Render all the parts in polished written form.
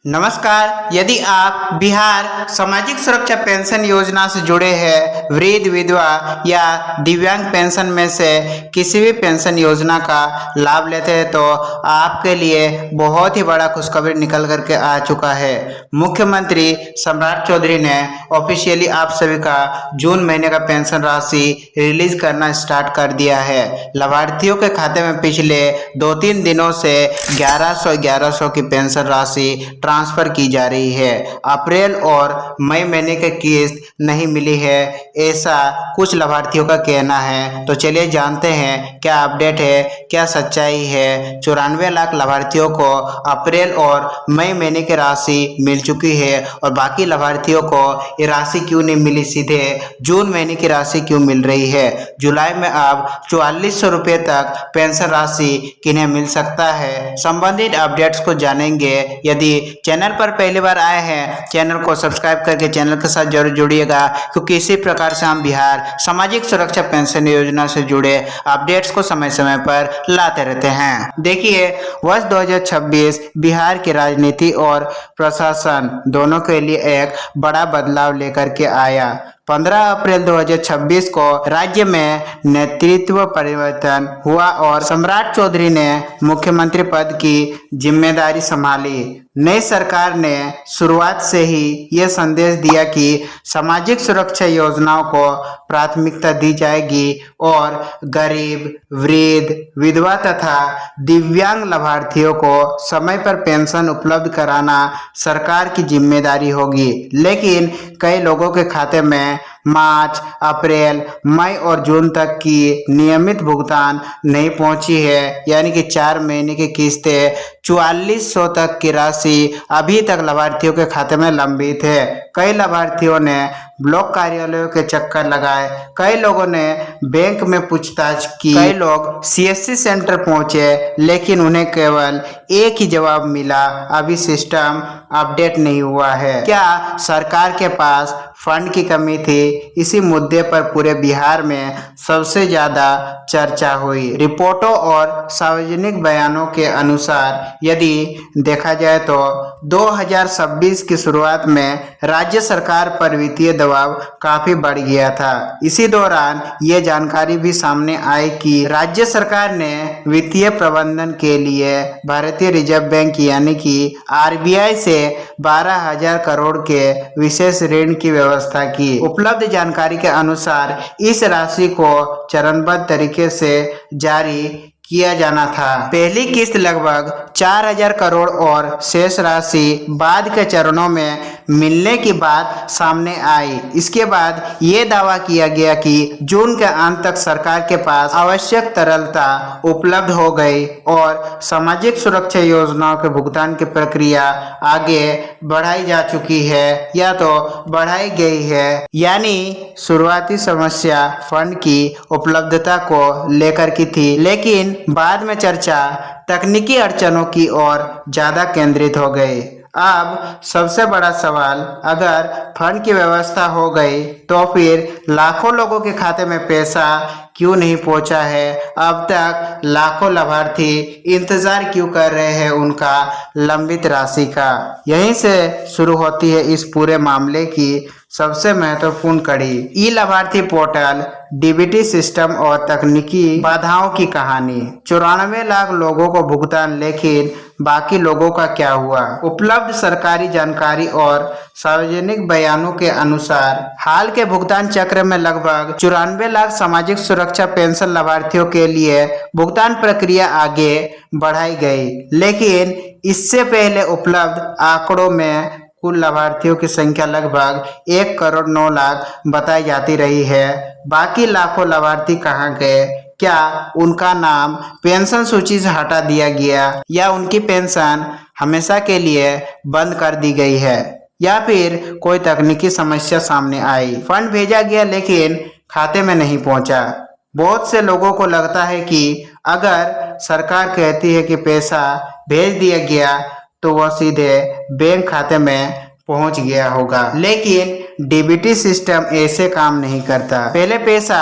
नमस्कार। यदि आप बिहार सामाजिक सुरक्षा पेंशन योजना से जुड़े हैं, वृद्ध, विधवा या दिव्यांग पेंशन में से किसी भी पेंशन योजना का लाभ लेते हैं तो आपके लिए बहुत ही बड़ा खुशखबरी निकल करके आ चुका है। मुख्यमंत्री सम्राट चौधरी ने ऑफिशियली आप सभी का जून महीने का पेंशन राशि रिलीज करना स्टार्ट कर दिया है। लाभार्थियों के खाते में पिछले 2-3 दिनों से 1100 की पेंशन राशि ट्रांसफर की जा रही है। अप्रैल और मई महीने की किस्त नहीं मिली है, ऐसा कुछ लाभार्थियों का कहना है। तो चलिए जानते हैं क्या अपडेट है, क्या सच्चाई है। 94 लाख लाभार्थियों को अप्रैल और मई महीने की राशि मिल चुकी है और बाकी लाभार्थियों को ये राशि क्यों नहीं मिली, सीधे जून महीने की राशि क्यों मिल रही है। जुलाई में अब 4400 रुपये तक पेंशन राशि किन्हें मिल सकता है, संबंधित अपडेट्स को जानेंगे। यदि चैनल पर पहली बार आए हैं, चैनल को सब्सक्राइब करके चैनल के साथ जरूर जुड़िएगा, क्योंकि इसी प्रकार से हम बिहार सामाजिक सुरक्षा पेंशन योजना से जुड़े अपडेट्स को समय समय पर लाते रहते हैं। देखिए, वर्ष 2026 बिहार की राजनीति और प्रशासन दोनों के लिए एक बड़ा बदलाव लेकर के आया। 15 अप्रैल 2026 को राज्य में नेतृत्व परिवर्तन हुआ और सम्राट चौधरी ने मुख्यमंत्री पद की जिम्मेदारी संभाली। नई सरकार ने शुरुआत से ही ये संदेश दिया कि सामाजिक सुरक्षा योजनाओं को प्राथमिकता दी जाएगी और गरीब, वृद्ध, विधवा तथा दिव्यांग लाभार्थियों को समय पर पेंशन उपलब्ध कराना सरकार की जिम्मेदारी होगी। लेकिन कई लोगों के खाते में मार्च, अप्रैल, मई और जून तक की नियमित भुगतान नहीं पहुंची है, यानी कि 4 महीने की किस्तें 4400 तक की राशि अभी तक लाभार्थियों के खाते में लंबित है। कई लाभार्थियों ने ब्लॉक कार्यालयों के चक्कर लगाए, कई लोगों ने बैंक में पूछताछ की, कई लोग सीएससी सेंटर पहुंचे, लेकिन उन्हें केवल एक ही जवाब मिला, अभी सिस्टम अपडेट नहीं हुआ है। क्या सरकार के पास फंड की कमी थी? इसी मुद्दे पर पूरे बिहार में सबसे ज्यादा चर्चा हुई। रिपोर्टों और सार्वजनिक बयानों के अनुसार यदि देखा जाए तो 2026 की शुरुआत में राज्य सरकार पर वित्तीय दबाव काफी बढ़ गया था। इसी दौरान ये जानकारी भी सामने आई कि राज्य सरकार ने वित्तीय प्रबंधन के लिए भारतीय रिजर्व बैंक यानी कि आरबीआई से 12,000 करोड़ के विशेष ऋण की व्यवस्था की। उपलब्ध जानकारी के अनुसार इस राशि को चरणबद्ध तरीके से जारी किया जाना था। पहली किस्त लगभग 4,000 करोड़ और शेष राशि बाद के चरणों में मिलने की बात सामने आई। इसके बाद ये दावा किया गया कि जून के अंत तक सरकार के पास आवश्यक तरलता उपलब्ध हो गई और सामाजिक सुरक्षा योजनाओं के भुगतान की प्रक्रिया आगे बढ़ाई जा चुकी है या तो बढ़ाई गई है। यानी शुरुआती समस्या फंड की उपलब्धता को लेकर की थी, लेकिन बाद में चर्चा तकनीकी अड़चनों की ओर ज्यादा केंद्रित हो गई। अब सबसे बड़ा सवाल, अगर फंड की व्यवस्था हो गई तो फिर लाखों लोगों के खाते में पैसा क्यों नहीं पहुंचा है? अब तक लाखों लाभार्थी इंतजार क्यों कर रहे हैं उनका लंबित राशि का? यहीं से शुरू होती है इस पूरे मामले की सबसे महत्वपूर्ण कड़ी, ई लाभार्थी पोर्टल, डीबीटी सिस्टम और तकनीकी बाधाओं की कहानी। 94 लाख लोगों को भुगतान, लेकिन बाकी लोगों का क्या हुआ? उपलब्ध सरकारी जानकारी और सार्वजनिक बयानों के अनुसार हाल के भुगतान चक्र में लगभग 94 लाख सामाजिक सुरक्षा पेंशन लाभार्थियों के लिए भुगतान प्रक्रिया आगे बढ़ाई गई, लेकिन इससे पहले उपलब्ध आंकड़ों में कुल लाभार्थियों की संख्या लगभग 1 करोड़ 9 लाख बताई जाती रही है। बाकी लाखों लाभार्थी कहाँ गए? क्या उनका नाम पेंशन सूची से हटा दिया गया या उनकी पेंशन हमेशा के लिए बंद कर दी गई है, या फिर कोई तकनीकी समस्या सामने आई? फंड भेजा गया लेकिन खाते में नहीं पहुंचा। बहुत से लोगों को लगता है कि अगर सरकार कहती है कि पैसा भेज दिया गया तो वह सीधे बैंक खाते में पहुंच गया होगा, लेकिन डीबीटी सिस्टम ऐसे काम नहीं करता। पहले पैसा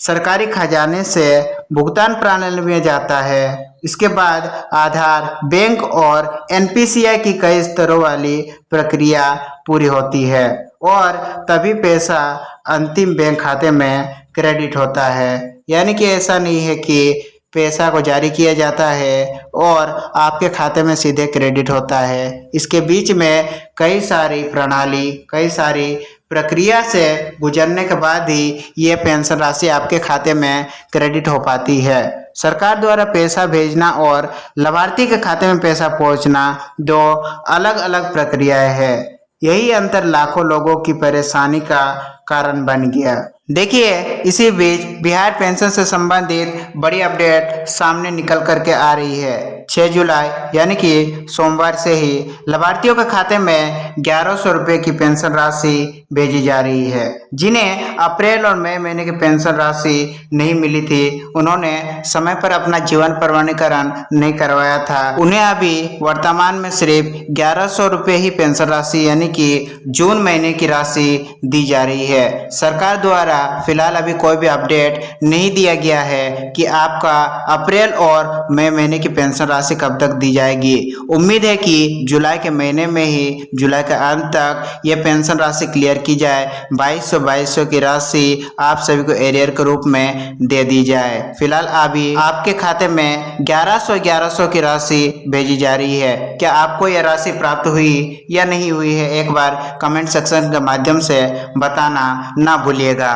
सरकारी खजाने से भुगतान प्रणाली में जाता है, इसके बाद आधार, बैंक और एनपीसीआई की कई स्तरों वाली प्रक्रिया पूरी होती है और तभी पैसा अंतिम बैंक खाते में क्रेडिट होता है। यानी कि ऐसा नहीं है कि पैसा को जारी किया जाता है और आपके खाते में सीधे क्रेडिट होता है। इसके बीच में कई सारी प्रणाली, कई सारी प्रक्रिया से गुजरने के बाद ही ये पेंशन राशि आपके खाते में क्रेडिट हो पाती है। सरकार द्वारा पैसा भेजना और लाभार्थी के खाते में पैसा पहुंचना दो अलग अलग प्रक्रियाएं हैं। यही अंतर लाखों लोगों की परेशानी का कारण बन गया। देखिए, इसी बीच बिहार पेंशन से संबंधित बड़ी अपडेट सामने निकल करके आ रही है। 6 जुलाई यानी कि सोमवार से ही लाभार्थियों के खाते में 1100 रुपये की पेंशन राशि भेजी जा रही है। जिन्हें अप्रैल और मई महीने की पेंशन राशि नहीं मिली थी, उन्होंने समय पर अपना जीवन प्रमाणीकरण नहीं करवाया था, उन्हें अभी वर्तमान में सिर्फ 1100 रुपये ही पेंशन राशि यानी कि जून महीने की राशि दी जा रही है। सरकार द्वारा फिलहाल अभी कोई भी अपडेट नहीं दिया गया है कि आपका अप्रैल और मई महीने की पेंशन राशि कब तक दी जाएगी। उम्मीद है कि जुलाई के महीने में ही, जुलाई के अंत तक ये पेंशन राशि क्लियर की जाए। 2200 की राशि आप सभी को एरियर के रूप में दे दी जाए। फिलहाल अभी आपके खाते में 1100 की राशि भेजी जा रही है। क्या आपको यह राशि प्राप्त हुई या नहीं हुई है, एक बार कमेंट सेक्शन के माध्यम से बताना ना भूलिएगा।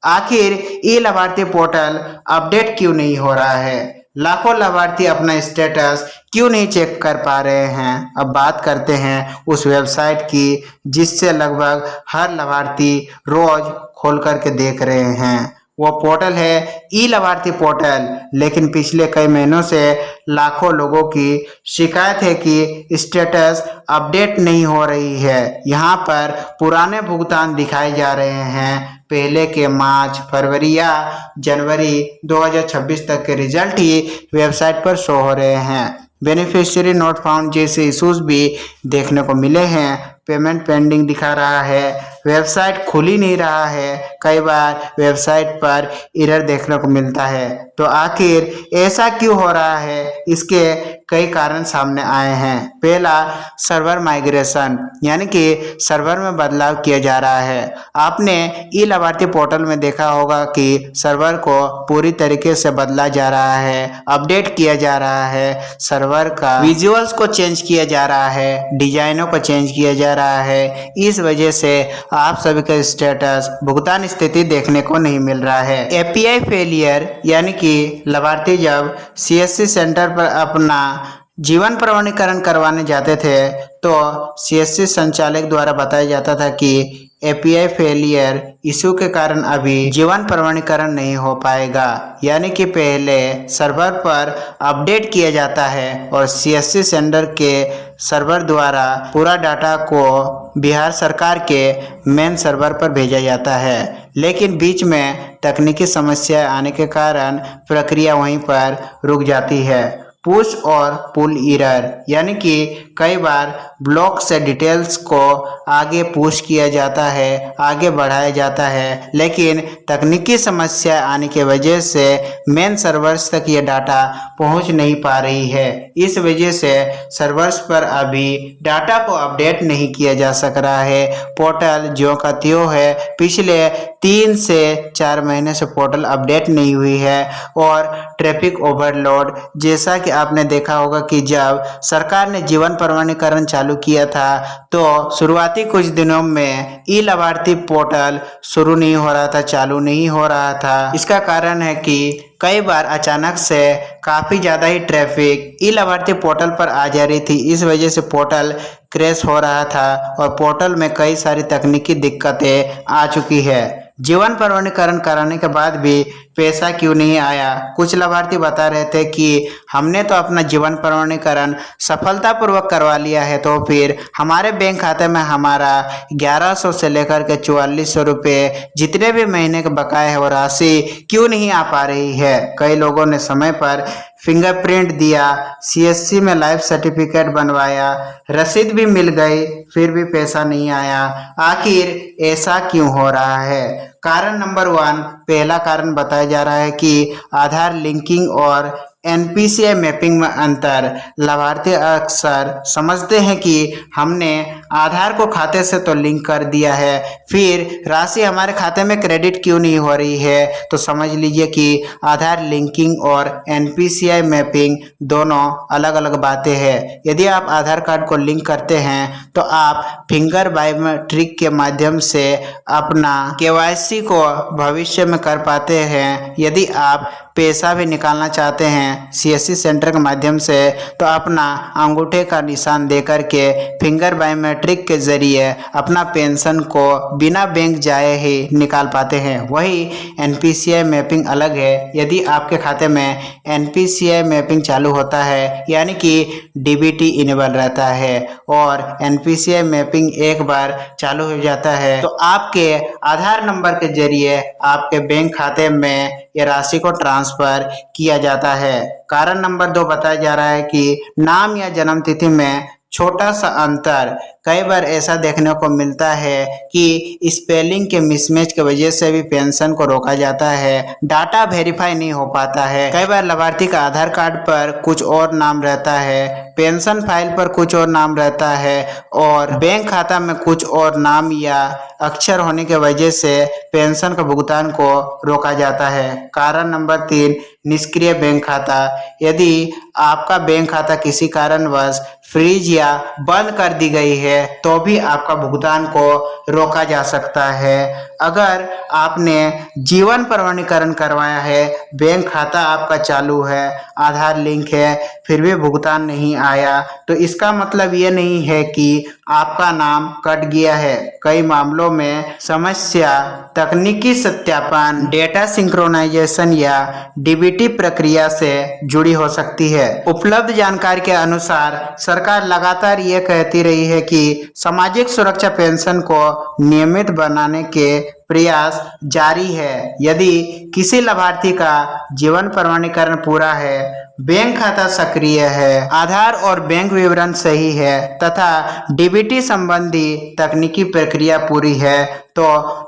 आखिर ई लाभार्थी पोर्टल अपडेट क्यों नहीं हो रहा है? लाखों लाभार्थी अपना स्टेटस क्यों नहीं चेक कर पा रहे हैं? अब बात करते हैं उस वेबसाइट की जिससे लगभग हर लाभार्थी रोज खोल करके देख रहे हैं। वो पोर्टल है ई लाभार्थी पोर्टल। लेकिन पिछले कई महीनों से लाखों लोगों की शिकायत है कि स्टेटस अपडेट नहीं हो रही है। यहाँ पर पुराने भुगतान दिखाए जा रहे हैं। पहले के मार्च, फरवरी या जनवरी 2026 तक के रिजल्ट ही वेबसाइट पर शो हो रहे हैं। बेनिफिशियरी नोट फाउंड जैसे इशूज भी देखने को मिले हैं। पेमेंट पेंडिंग दिखा रहा है, वेबसाइट खुल ही नहीं रहा है, कई बार वेबसाइट पर एरर देखने को मिलता है। तो आखिर ऐसा क्यों हो रहा है? इसके कई कारण सामने आए हैं। पहला, सर्वर माइग्रेशन यानी कि सर्वर में बदलाव किया जा रहा है। आपने ई लाभार्थी पोर्टल में देखा होगा कि सर्वर को पूरी तरीके से बदला जा रहा है, अपडेट किया जा रहा है, सर्वर का विजुअल्स को चेंज किया जा रहा है, डिजाइनों को चेंज किया जा रहा है। इस वजह से आप सभी का स्टेटस, भुगतान स्थिति देखने को नहीं मिल रहा है। एपीआई फेलियर यानी कि लाभार्थी जब सीएससी सेंटर पर अपना जीवन प्रमाणीकरण करवाने जाते थे तो सीएससी संचालक द्वारा बताया जाता था कि एपीआई फेलियर इशू के कारण अभी जीवन प्रमाणीकरण नहीं हो पाएगा। यानी कि पहले सर्वर पर अपडेट किया जाता है और सीएससी सेंटर के सर्वर द्वारा पूरा डाटा को बिहार सरकार के मेन सर्वर पर भेजा जाता है। लेकिन बीच में तकनीकी समस्या आने के कारण प्रक्रिया वहीं पर रुक जाती है। पुश और पुल एरर यानी कि कई बार ब्लॉक से डिटेल्स को आगे पुश किया जाता है, आगे बढ़ाया जाता है, लेकिन तकनीकी समस्या आने की वजह से मेन सर्वर्स तक ये डाटा पहुंच नहीं पा रही है। इस वजह से सर्वर्स पर अभी डाटा को अपडेट नहीं किया जा सक रहा है। पोर्टल ज्यों का त्यों है। पिछले 3 से 4 महीने से पोर्टल अपडेट नहीं हुई है और ट्रैफिक ओवरलोड, जैसा कि आपने देखा होगा कि जब सरकार ने जीवन प्रमाणीकरण चालू किया था तो शुरुआती कुछ दिनों में ई लाभार्थी पोर्टल शुरू नहीं हो रहा था, चालू नहीं हो रहा था। इसका कारण है कि कई बार अचानक से काफ़ी ज़्यादा ही ट्रैफिक ई लाभार्थी पोर्टल पर आ जा रही थी। इस वजह से पोर्टल क्रैश हो रहा था और पोर्टल में कई सारी तकनीकी दिक्कतें आ चुकी है। जीवन प्रमाणीकरण कराने के बाद भी पैसा क्यों नहीं आया। कुछ लाभार्थी बता रहे थे कि हमने तो अपना जीवन प्रमाणीकरण सफलतापूर्वक करवा लिया है, तो फिर हमारे बैंक खाते में हमारा 1100 से लेकर के 4400 रुपये जितने भी महीने के बकाए है वो राशि क्यों नहीं आ पा रही है। कई लोगों ने समय पर फिंगरप्रिंट दिया, सीएससी में लाइफ सर्टिफिकेट बनवाया, रसीद भी मिल गई, फिर भी पैसा नहीं आया। आखिर ऐसा क्यों हो रहा है। कारण नंबर 1, पहला कारण बताया जा रहा है कि आधार लिंकिंग और एनपीसीआई मैपिंग में अंतर। लाभार्थी अक्सर समझते हैं कि हमने आधार को खाते से तो लिंक कर दिया है, फिर राशि हमारे खाते में क्रेडिट क्यों नहीं हो रही है। तो समझ लीजिए कि आधार लिंकिंग और एनपीसीआई मैपिंग दोनों अलग अलग बातें हैं। यदि आप आधार कार्ड को लिंक करते हैं तो आप फिंगर बायोमेट्रिक के माध्यम से अपना केवाईसी को भविष्य में कर पाते हैं। यदि आप पैसा भी निकालना चाहते हैं सीएससी सेंटर के माध्यम से तो अपना अंगूठे का निशान दे करके फिंगर बायोमेट्रिक के जरिए अपना पेंशन को बिना बैंक जाए ही निकाल पाते हैं। वही एनपीसीआई मैपिंग अलग है। यदि आपके खाते में एनपीसीआई मैपिंग चालू होता है यानी कि डीबीटी इनेबल रहता है और एनपीसीआई मैपिंग एक बार चालू हो जाता है तो आपके आधार नंबर के जरिए आपके बैंक खाते में ये राशि को ट्रांसफर किया जाता है। कारण नंबर 2 बताया जा रहा है कि नाम या जन्म तिथि में छोटा सा अंतर। कई बार ऐसा देखने को मिलता है कि स्पेलिंग के मिसमैच की वजह से भी पेंशन को रोका जाता है, डाटा वेरीफाई नहीं हो पाता है। कई बार लाभार्थी का आधार कार्ड पर कुछ और नाम रहता है, पेंशन फाइल पर कुछ और नाम रहता है और बैंक खाता में कुछ और नाम या अक्षर होने की वजह से पेंशन का भुगतान को रोका जाता है। कारण नंबर 3, निष्क्रिय बैंक खाता। यदि आपका बैंक खाता किसी कारणवश फ्रीज या बंद कर दी गई है तो भी आपका भुगतान को रोका जा सकता है। अगर आपने जीवन प्रमाणीकरण करवाया है, बैंक खाता आपका चालू है, आधार लिंक है, फिर भी भुगतान नहीं आया तो इसका मतलब ये नहीं है कि आपका नाम कट गया है। कई मामलों में समस्या तकनीकी सत्यापन, डेटा सिंक्रोनाइजेशन या डीबीटी प्रक्रिया से जुड़ी हो सकती है। उपलब्ध जानकारी के अनुसार सरकार लगातार ये कहती रही है कि सामाजिक सुरक्षा पेंशन को नियमित बनाने के प्रयास जारी है। यदि किसी लाभार्थी का जीवन प्रमाणीकरण पूरा है, बैंक खाता सक्रिय है, आधार और बैंक विवरण सही है तथा डीबीटी संबंधी तकनीकी प्रक्रिया पूरी है तो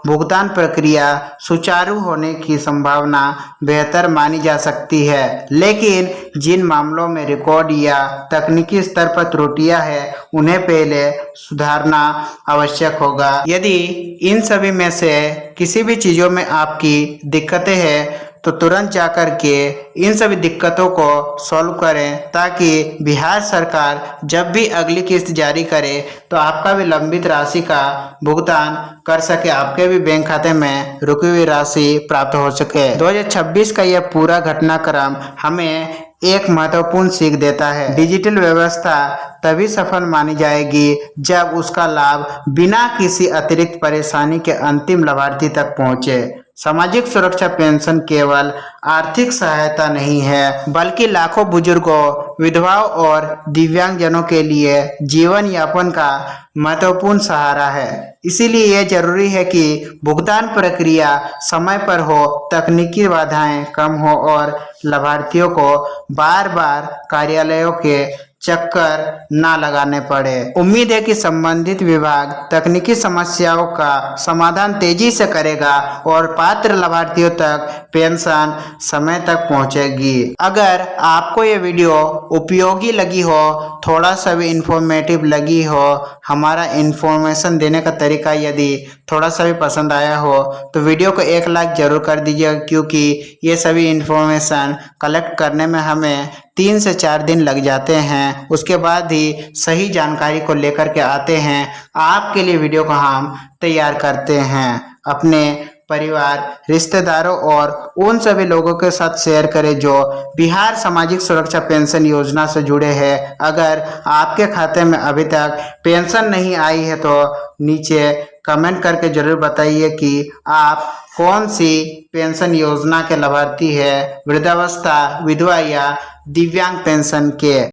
भुगतान प्रक्रिया सुचारू होने की संभावना बेहतर मानी जा सकती है। लेकिन जिन मामलों में रिकॉर्ड या तकनीकी स्तर पर त्रुटियां हैं उन्हें पहले सुधारना आवश्यक होगा। यदि इन सभी में से किसी भी चीज़ों में आपकी दिक्कतें हैं तो तुरंत जाकर के इन सभी दिक्कतों को सॉल्व करें ताकि बिहार सरकार जब भी अगली किस्त जारी करे तो आपका भी लंबित राशि का भुगतान कर सके, आपके भी बैंक खाते में रुकी हुई राशि प्राप्त हो सके। 2026 का यह पूरा घटनाक्रम हमें एक महत्वपूर्ण सीख देता है। डिजिटल व्यवस्था तभी सफल मानी जाएगी जब उसका लाभ बिना किसी अतिरिक्त परेशानी के अंतिम लाभार्थी तक पहुंचे। सामाजिक सुरक्षा पेंशन केवल आर्थिक सहायता नहीं है बल्कि लाखों बुजुर्गों, विधवाओं और दिव्यांगजनों के लिए जीवन यापन का महत्वपूर्ण सहारा है। इसीलिए यह जरूरी है कि भुगतान प्रक्रिया समय पर हो, तकनीकी बाधाएं कम हो और लाभार्थियों को बार बार कार्यालयों के चक्कर ना लगाने पड़े। उम्मीद है कि संबंधित विभाग तकनीकी समस्याओं का समाधान तेजी से करेगा और पात्र लाभार्थियों तक पेंशन समय तक पहुंचेगी। अगर आपको ये वीडियो उपयोगी लगी हो, थोड़ा सा भी इंफॉर्मेटिव लगी हो, हमारा इंफॉर्मेशन देने का तरीका यदि थोड़ा सा भी पसंद आया हो तो वीडियो को एक लाइक जरूर कर दीजिएगा, क्योंकि ये सभी इंफॉर्मेशन कलेक्ट करने में हमें 3 से 4 दिन लग जाते हैं। उसके बाद ही सही जानकारी को लेकर के आते हैं, आपके लिए वीडियो को हम तैयार करते हैं। अपने परिवार, रिश्तेदारों और उन सभी लोगों के साथ शेयर करें जो बिहार सामाजिक सुरक्षा पेंशन योजना से जुड़े हैं। अगर आपके खाते में अभी तक पेंशन नहीं आई है तो नीचे कमेंट करके जरूर बताइए कि आप कौन सी पेंशन योजना के लाभार्थी है, वृद्धावस्था, विधवा या दिव्यांग पेंशन के।